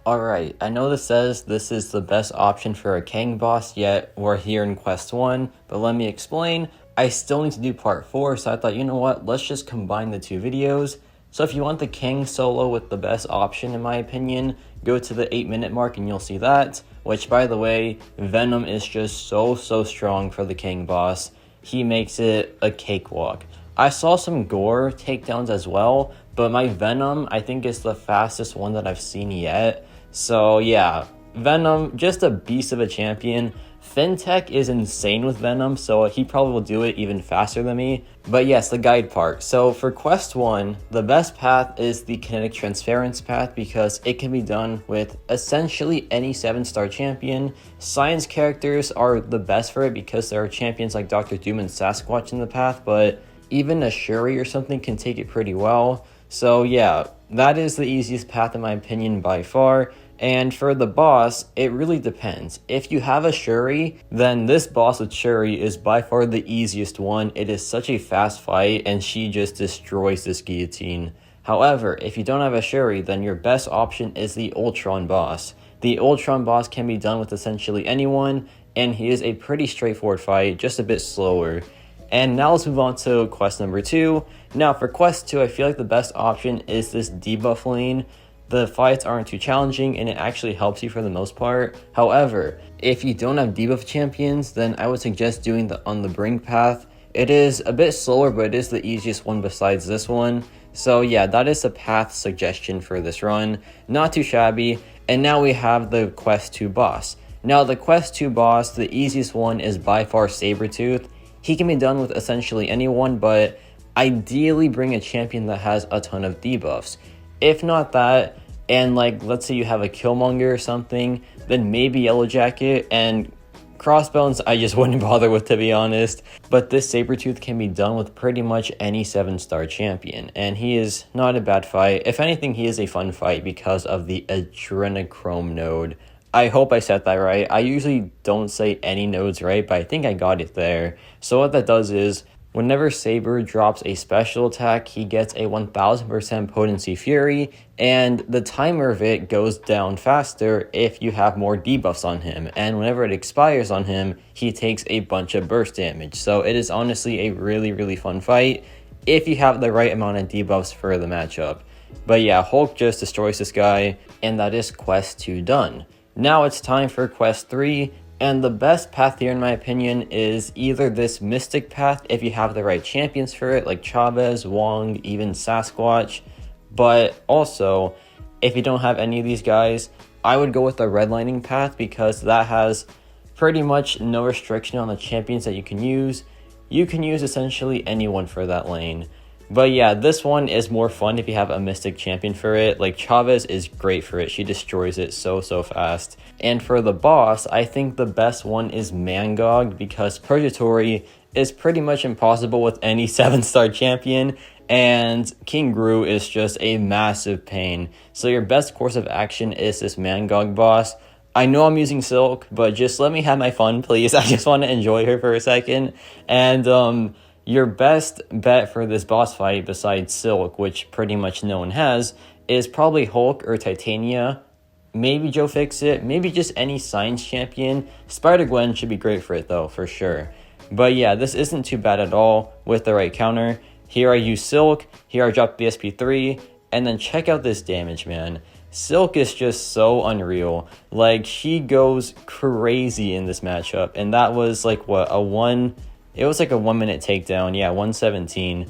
Alright, I know this says this is the best option for a Kang boss, yet we're here in Quest 1, but let me explain. I still need to do part 4, so I thought, you know what, let's just combine the two videos. So if you want the Kang solo with the best option in my opinion, go to the 8-minute mark and you'll see that. Which, by the way, Venom is just so strong for the Kang boss. He makes it a cakewalk. I saw some gore takedowns as well, but my Venom I think is the fastest one that I've seen yet. So yeah, Venom, just a beast of a champion. Fintech is insane with Venom, so he probably will do it even faster than me. But yes, the guide part. So for Quest 1, the best path is the Kinetic Transference path because it can be done with essentially any 7-star champion. Science characters are the best for it because there are champions like Dr. Doom and Sasquatch in the path, but even a Shuri or something can take it pretty well. So yeah, that is the easiest path in my opinion by far. And for the boss, it really depends. If you have a Shuri, then this boss with Shuri is by far the easiest one. It is such a fast fight and she just destroys this guillotine. However, if you don't have a Shuri, then your best option is the Ultron boss. The Ultron boss can be done with essentially anyone, and he is a pretty straightforward fight, just a bit slower. And now let's move on to quest number 2. Now for quest 2, I feel like the best option is this debuff lane. The fights aren't too challenging and it actually helps you for the most part. However, if you don't have debuff champions, then I would suggest doing the On the Brink path. It is a bit slower, but it is the easiest one besides this one. So yeah, that is the path suggestion for this run. Not too shabby. And now we have the quest 2 boss. Now the quest 2 boss, the easiest one is by far Sabretooth. He can be done with essentially anyone, but ideally bring a champion that has a ton of debuffs. If not that, and like let's say you have a Killmonger or something, then maybe Yellow Jacket, and Crossbones I just wouldn't bother with, to be honest. But this Sabretooth can be done with pretty much any 7-star champion, and he is not a bad fight. If anything, he is a fun fight because of the Adrenochrome node. I hope I said that right. I usually don't say any nodes right, but I think I got it there. So what that does is, whenever Saber drops a special attack, he gets a 1000% potency fury, and the timer of it goes down faster if you have more debuffs on him. And whenever it expires on him, he takes a bunch of burst damage. So it is honestly a really fun fight if you have the right amount of debuffs for the matchup. But yeah, Hulk just destroys this guy, and that is quest 2 done. Now it's time for quest 3. And the best path here in my opinion is either this Mystic path if you have the right champions for it, like Chavez, Wong, even Sasquatch. But also, if you don't have any of these guys, I would go with the redlining path because that has pretty much no restriction on the champions that you can use. You can use essentially anyone for that lane. But yeah, this one is more fun if you have a Mystic champion for it. Like Chavez is great for it. She destroys it so fast. And for the boss, I think the best one is Mcoc because Purgatory is pretty much impossible with any 7-star champion. And King Gru is just a massive pain. So your best course of action is this Mcoc boss. I know I'm using Silk, but just let me have my fun, please. I just want to enjoy her for a second. And your best bet for this boss fight, besides Silk, which pretty much no one has, is probably Hulk or Titania. Maybe Joe Fixit, maybe just any science champion. Spider-Gwen should be great for it though, for sure. But yeah, this isn't too bad at all with the right counter. Here I use Silk, here I drop the SP3, and then check out this damage, man. Silk is just so unreal. Like, she goes crazy in this matchup, and that was like, what, it was like a 1-minute takedown. Yeah, 117.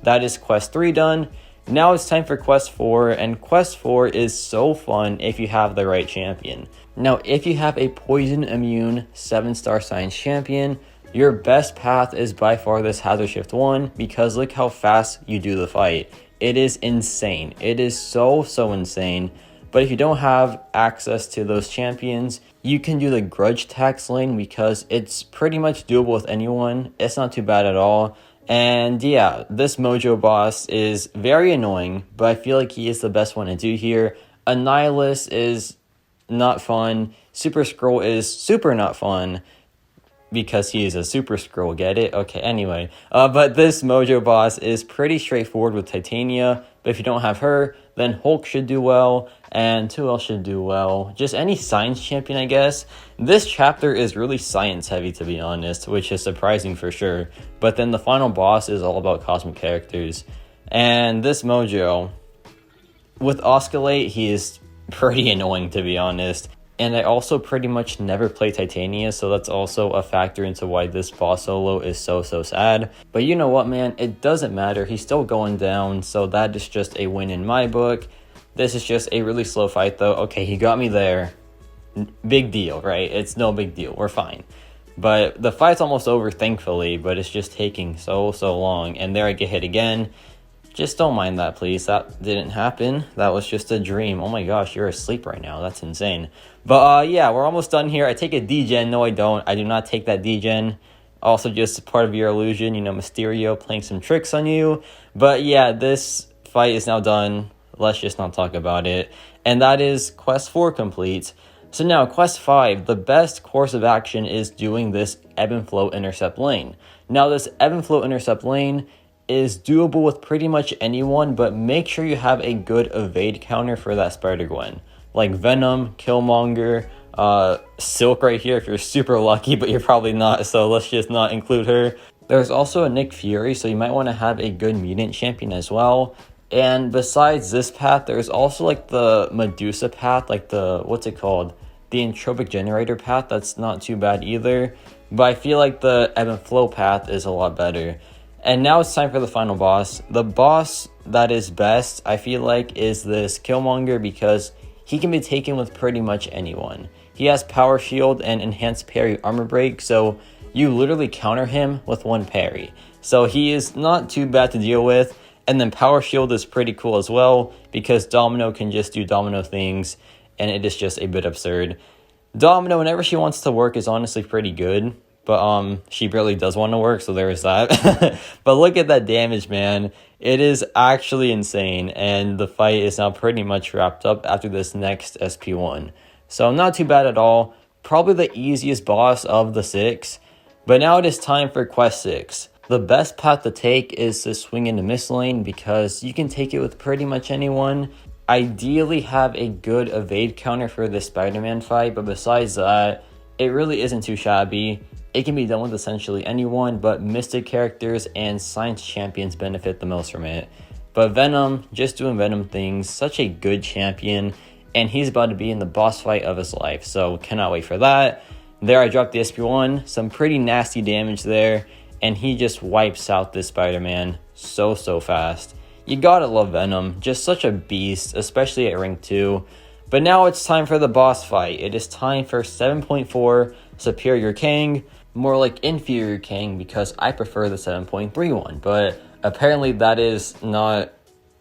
That is quest 3 done. Now it's time for quest 4, and quest 4 is so fun if you have the right champion. Now, if you have a poison immune 7-star science champion, your best path is by far this Hazard Shift 1 because look how fast you do the fight. It is insane. It is so insane. But if you don't have access to those champions, you can do the Grudge Tax lane because it's pretty much doable with anyone. It's not too bad at all. And yeah, this Mojo boss is very annoying, but I feel like he is the best one to do here. Annihilus is not fun. Super Scroll is super not fun. because he is a super scroll, get it? Okay, anyway. But this Mojo boss is pretty straightforward with Titania, but if you don't have her, then Hulk should do well, and who else should do well? Just any science champion, I guess. This chapter is really science heavy, to be honest, which is surprising for sure. But then the final boss is all about cosmic characters. And this Mojo, with Osculate, he is pretty annoying, to be honest. And I also pretty much never play Titania, so that's also a factor into why this boss solo is so sad. But you know what, man? It doesn't matter. He's still going down, so that is just a win in my book. This is just a really slow fight, though. Okay, he got me there. Big deal, right? It's no big deal. We're fine. But the fight's almost over, thankfully, but it's just taking so long. And there I get hit again. Just don't mind that, please. That didn't happen. That was just a dream. Oh my gosh, you're asleep right now. That's insane. But yeah, we're almost done here. I take a D-Gen. No, I don't. I do not take that D-Gen. Also just part of your illusion, you know, Mysterio playing some tricks on you. But yeah, this fight is now done. Let's just not talk about it. And that is Quest 4 complete. So now, Quest 5, the best course of action is doing this Ebb and Flow Intercept lane. Now, this Ebb and Flow Intercept lane is doable with pretty much anyone, but make sure you have a good evade counter for that Spider-Gwen. Like Venom, Killmonger, Silk right here if you're super lucky, but you're probably not, so let's just not include her. There's also a Nick Fury, so you might want to have a good mutant champion as well. And besides this path, there's also like the Medusa path, like the, what's it called? The Entropic Generator path, that's not too bad either. But I feel like the Ebb and Flow path is a lot better. And now it's time for the final boss. The boss that is best, I feel like, is this Killmonger because he can be taken with pretty much anyone. He has Power Shield and Enhanced Parry Armor Break, so you literally counter him with one parry. So he is not too bad to deal with. And then Power Shield is pretty cool as well because Domino can just do Domino things, and it is just a bit absurd. Domino, whenever she wants to work, is honestly pretty good. But she barely does want to work, so there is that. But look at that damage, man. It is actually insane, and the fight is now pretty much wrapped up after this next SP1. So not too bad at all. Probably the easiest boss of the 6. But now it is time for Quest 6. The best path to take is to swing into Mist Lane because you can take it with pretty much anyone. Ideally have a good evade counter for the Spider-Man fight, but besides that, it really isn't too shabby. It can be done with essentially anyone, but Mystic characters and Science champions benefit the most from it. But Venom, just doing Venom things, such a good champion, and he's about to be in the boss fight of his life, so cannot wait for that. There I dropped the SP1, some pretty nasty damage there, and he just wipes out this Spider-Man so fast. You gotta love Venom, just such a beast, especially at rank 2. But now it's time for the boss fight. It is time for 7.4 Superior Kang. More like Inferior Kang because I prefer the 7.3 one, but apparently that is not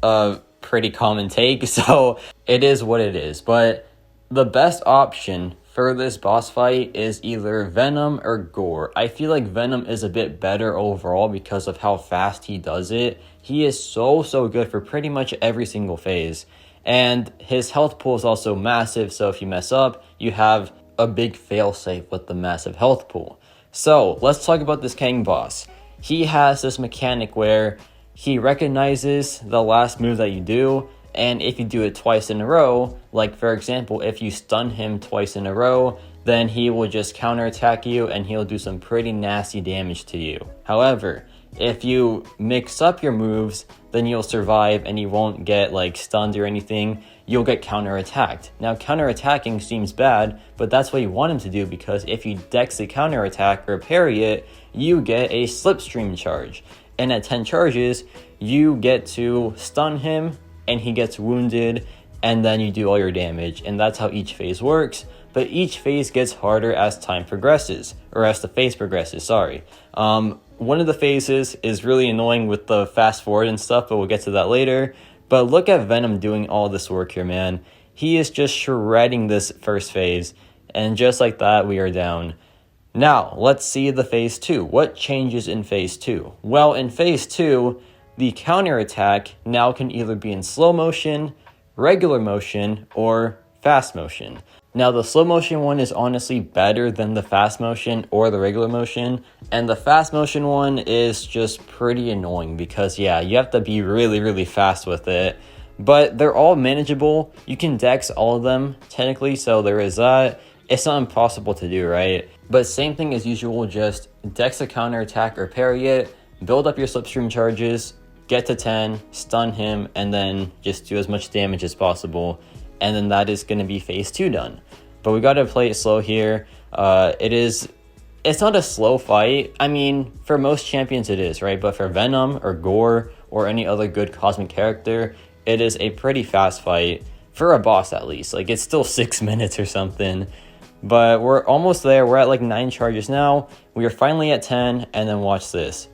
a pretty common take, so it is what it is. But the best option for this boss fight is either Venom or Gore. I feel like Venom is a bit better overall because of how fast he does it. He is so good for pretty much every single phase. And his health pool is also massive, so if you mess up, you have a big failsafe with the massive health pool. So, let's talk about this Kang boss. He has this mechanic where he recognizes the last move that you do, and if you do it twice in a row, like for example, if you stun him twice in a row, then he will just counterattack you and he'll do some pretty nasty damage to you. However, if you mix up your moves, then you'll survive and you won't get like stunned or anything. You'll get counterattacked. Now, counterattacking seems bad, but that's what you want him to do because if you dex the counterattack or parry it, you get a slipstream charge. And at 10 charges, you get to stun him and he gets wounded and then you do all your damage. And that's how each phase works. But each phase gets harder as time progresses, or as the phase progresses, sorry. One of the phases is really annoying with the fast forward and stuff, but we'll get to that later. But look at Venom doing all this work here, man. He is just shredding this first phase, and just like that, we are down. Now, let's see the phase 2. What changes in phase 2? Well, in phase 2, the counterattack now can either be in slow motion, regular motion, or fast motion. Now, the slow motion one is honestly better than the fast motion or the regular motion. And the fast motion one is just pretty annoying because, yeah, you have to be really, really fast with it. But they're all manageable. You can dex all of them, technically, so there is that. It's not impossible to do, right? But same thing as usual, just dex a counterattack or parry it, build up your slipstream charges, get to 10, stun him, and then just do as much damage as possible. And then that is going to be phase 2 done. But we got to play it slow here. It's not a slow fight. I mean, for most champions it is, right? But for Venom or Gore or any other good cosmic character, it is a pretty fast fight. For a boss at least. Like, it's still 6 minutes or something. But we're almost there. We're at like 9 charges now. We are finally at 10. And then watch this.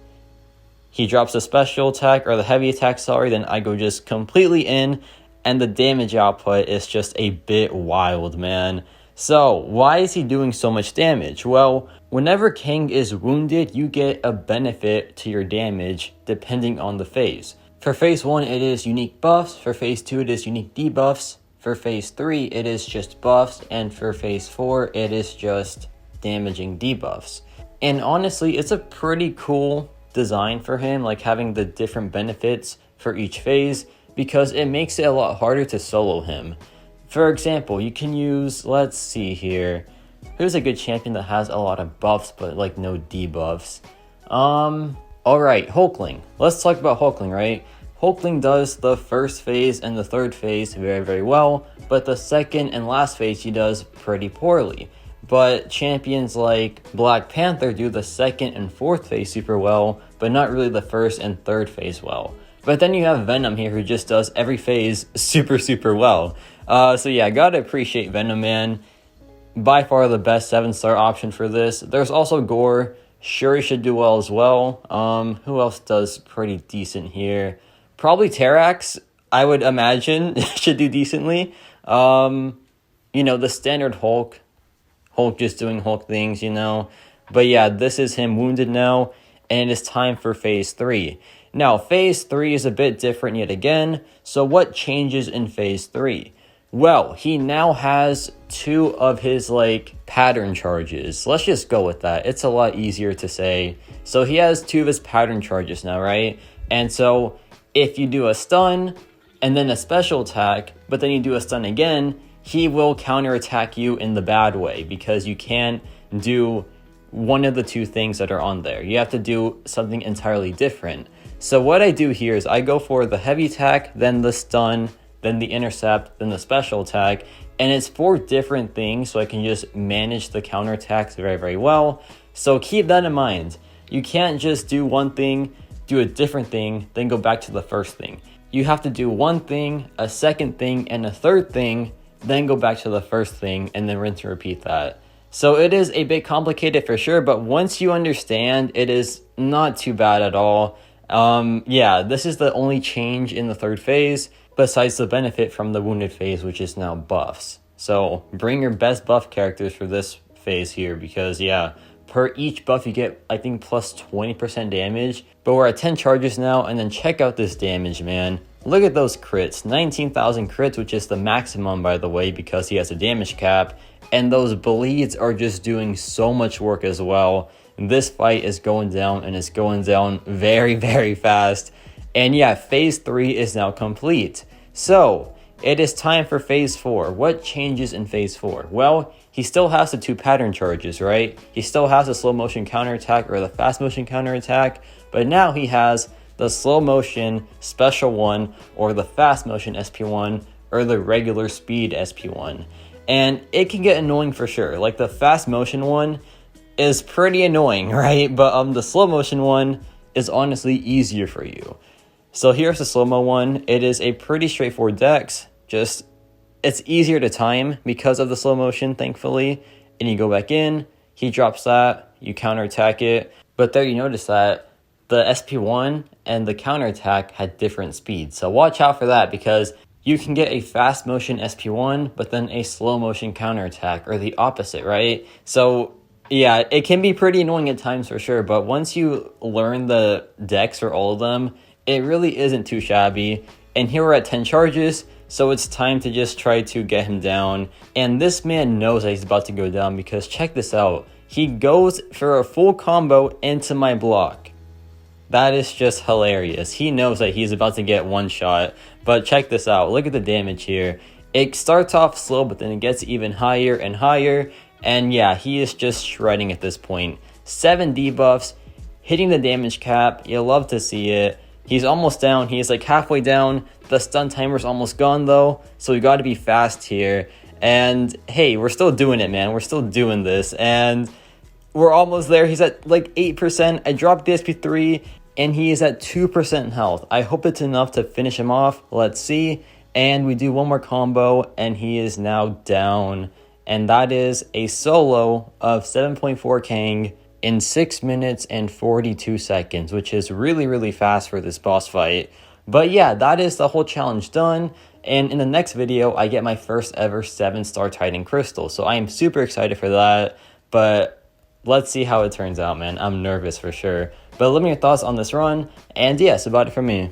He drops a special attack, or the heavy attack, sorry. Then I go just completely in. And the damage output is just a bit wild, man. So, why is he doing so much damage? Well, whenever Kang is wounded, you get a benefit to your damage depending on the phase. For phase 1, it is unique buffs. For phase 2, it is unique debuffs. For phase 3, it is just buffs. And for phase 4, it is just damaging debuffs. And honestly, it's a pretty cool design for him, like having the different benefits for each phase, because it makes it a lot harder to solo him. For example, you can use, let's see here, who's a good champion that has a lot of buffs but like no debuffs? Alright, Hulkling. Let's talk about Hulkling, right? Hulkling does the first phase and the third phase very, very well, but the second and last phase he does pretty poorly. But champions like Black Panther do the second and fourth phase super well, but not really the first and third phase well. But then you have Venom here who just does every phase super, super well. So yeah, I gotta appreciate Venom, man. By far the best 7-star option for this. There's also Gore. Shuri should do well as well. Who else does pretty decent here? Probably Terrax, I would imagine, should do decently. You know, the standard Hulk just doing Hulk things, you know. But yeah, this is him wounded now, and it is time for phase 3. Now, phase 3 is a bit different yet again. So what changes in phase 3? Well, he now has 2 of his like pattern charges. Let's just go with that. It's a lot easier to say. So he has 2 of his pattern charges now, right? And so if you do a stun and then a special attack, but then you do a stun again, he will counterattack you in the bad way because you can't do one of the 2 things that are on there. You have to do something entirely different. So what I do here is I go for the heavy attack, then the stun, then the intercept, then the special attack, and it's 4 different things, so I can just manage the counterattacks very, very well. So keep that in mind. You can't just do one thing, do a different thing, then go back to the first thing. You have to do one thing, a second thing, and a third thing, then go back to the first thing, and then rinse and repeat that. So it is a bit complicated for sure, but once you understand, it is not too bad at all. Yeah, this is the only change in the third phase, besides the benefit from the wounded phase, which is now buffs. So bring your best buff characters for this phase here, because yeah, per each buff you get, I think, plus 20% damage. But we're at 10 charges now, and then check out this damage, man. Look at those crits, 19,000 crits, which is the maximum, by the way, because he has a damage cap. And those bleeds are just doing so much work as well. This fight is going down, and it's going down very, very fast. And yeah, phase 3 is now complete. So it is time for phase 4. What changes in phase 4? Well, he still has the 2 pattern charges, right? He still has the slow motion counterattack or the fast motion counterattack, but now he has the slow motion special one, or the fast motion SP1, or the regular speed SP1. And it can get annoying for sure. Like, the fast motion one is pretty annoying, right? But the slow motion one is honestly easier for you. So here's the slow-mo one. It is a pretty straightforward dex. Just, it's easier to time because of the slow motion, thankfully. And you go back in, he drops that, you counterattack it. But there you notice that the SP1 and the counterattack had different speeds. So watch out for that, because you can get a fast motion SP1, but then a slow motion counterattack, or the opposite, right? So yeah, it can be pretty annoying at times for sure, but once you learn the decks for all of them, it really isn't too shabby. And here we're at 10 charges, So it's time to just try to get him down. And this man knows that he's about to go down because check this out. He goes for a full combo into my block. That is just hilarious. He knows that he's about to get one shot. But check this out. Look at the damage here. It starts off slow, but then it gets even higher and higher. And yeah, he is just shredding at this point. 7 debuffs, hitting the damage cap. You'll love to see it. He's almost down. He's like halfway down. The stun timer's almost gone though. So we got to be fast here. And hey, we're still doing it, man. We're still doing this. And we're almost there. He's at like 8%. I dropped the SP3 and he is at 2% health. I hope it's enough to finish him off. Let's see. And we do one more combo and he is now down. And that is a solo of 7.4 Kang in 6 minutes and 42 seconds, which is really, really fast for this boss fight. But yeah, that is the whole challenge done. And in the next video, I get my first ever 7-star Titan Crystal. So I am super excited for that. But let's see how it turns out, man. I'm nervous for sure. But let me know your thoughts on this run. And yeah, that's about it for me.